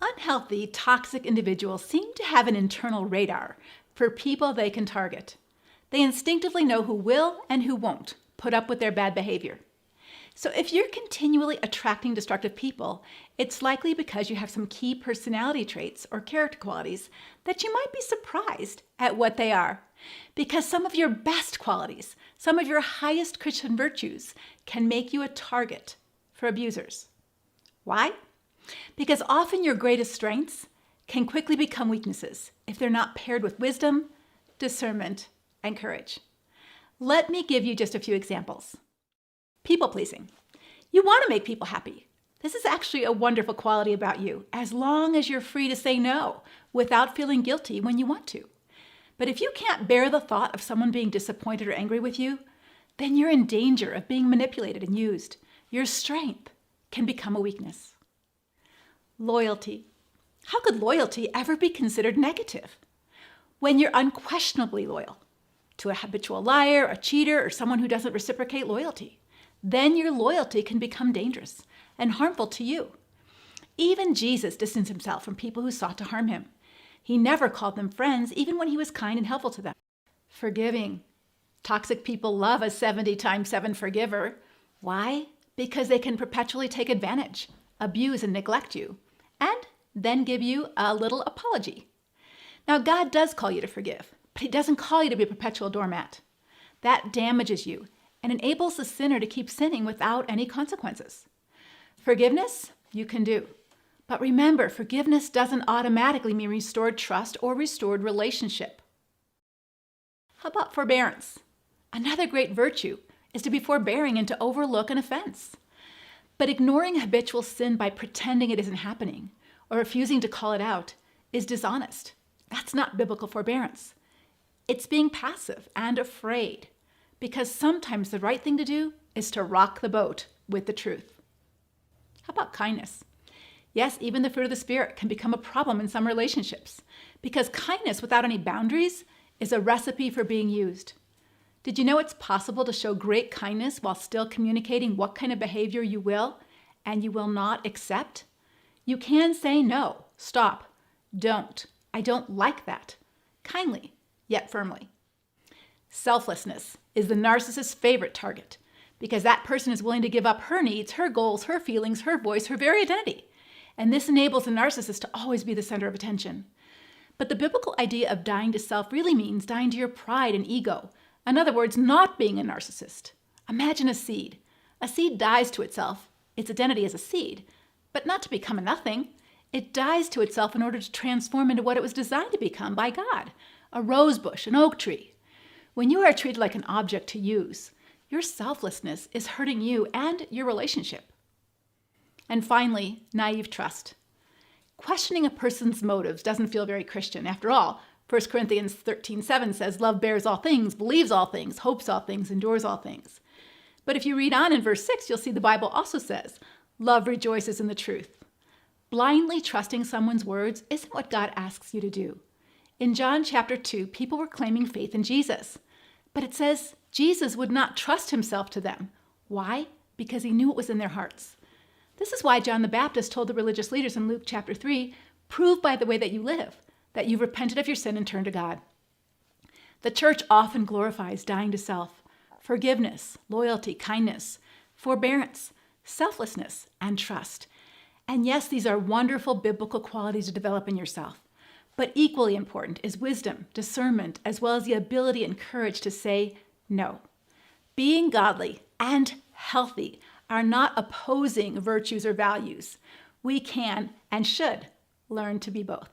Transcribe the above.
Unhealthy, toxic individuals seem to have an internal radar for people they can target. They instinctively know who will and who won't put up with their bad behavior. So if you're continually attracting destructive people, it's likely because you have some key personality traits or character qualities that you might be surprised at what they are. Because some of your best qualities, some of your highest Christian virtues can make you a target for abusers. Why? Because often your greatest strengths can quickly become weaknesses if they're not paired with wisdom, discernment, and courage. Let me give you just a few examples. People-pleasing. You want to make people happy. This is actually a wonderful quality about you, as long as you're free to say no without feeling guilty when you want to. But if you can't bear the thought of someone being disappointed or angry with you, then you're in danger of being manipulated and used. Your strength can become a weakness. Loyalty. How could loyalty ever be considered negative? When you're unquestionably loyal to a habitual liar, a cheater, or someone who doesn't reciprocate loyalty, then your loyalty can become dangerous and harmful to you. Even Jesus distanced himself from people who sought to harm him. He never called them friends, even when he was kind and helpful to them. Forgiving. Toxic people love a 70 times 7 forgiver. Why? Because they can perpetually take advantage, abuse, and neglect you, and then give you a little apology. Now, God does call you to forgive, but he doesn't call you to be a perpetual doormat. That damages you and enables the sinner to keep sinning without any consequences. Forgiveness, you can do. But remember, forgiveness doesn't automatically mean restored trust or restored relationship. How about forbearance? Another great virtue is to be forbearing and to overlook an offense. But ignoring habitual sin by pretending it isn't happening or refusing to call it out is dishonest. That's not biblical forbearance. It's being passive and afraid, because sometimes the right thing to do is to rock the boat with the truth. How about kindness? Yes, even the fruit of the Spirit can become a problem in some relationships, because kindness without any boundaries is a recipe for being used. Did you know it's possible to show great kindness while still communicating what kind of behavior you will and you will not accept? You can say no, stop, don't, I don't like that, kindly, yet firmly. Selflessness is the narcissist's favorite target, because that person is willing to give up her needs, her goals, her feelings, her voice, her very identity. And this enables the narcissist to always be the center of attention. But the biblical idea of dying to self really means dying to your pride and ego. In other words, not being a narcissist. Imagine a seed. A seed dies to itself, its identity as a seed, but not to become a nothing. It dies to itself in order to transform into what it was designed to become by God, a rose bush, an oak tree. When you are treated like an object to use, your selflessness is hurting you and your relationship. And finally, naive trust. Questioning a person's motives doesn't feel very Christian. After all, 1 Corinthians 13:7 says, love bears all things, believes all things, hopes all things, endures all things. But if you read on in verse 6, you'll see the Bible also says, love rejoices in the truth. Blindly trusting someone's words isn't what God asks you to do. In John chapter 2, people were claiming faith in Jesus. But it says Jesus would not trust himself to them. Why? Because he knew what was in their hearts. This is why John the Baptist told the religious leaders in Luke chapter 3, prove by the way that you live, that you've repented of your sin and turned to God. The church often glorifies dying to self, forgiveness, loyalty, kindness, forbearance, selflessness, and trust. And yes, these are wonderful biblical qualities to develop in yourself. But equally important is wisdom, discernment, as well as the ability and courage to say no. Being godly and healthy are not opposing virtues or values. We can and should learn to be both.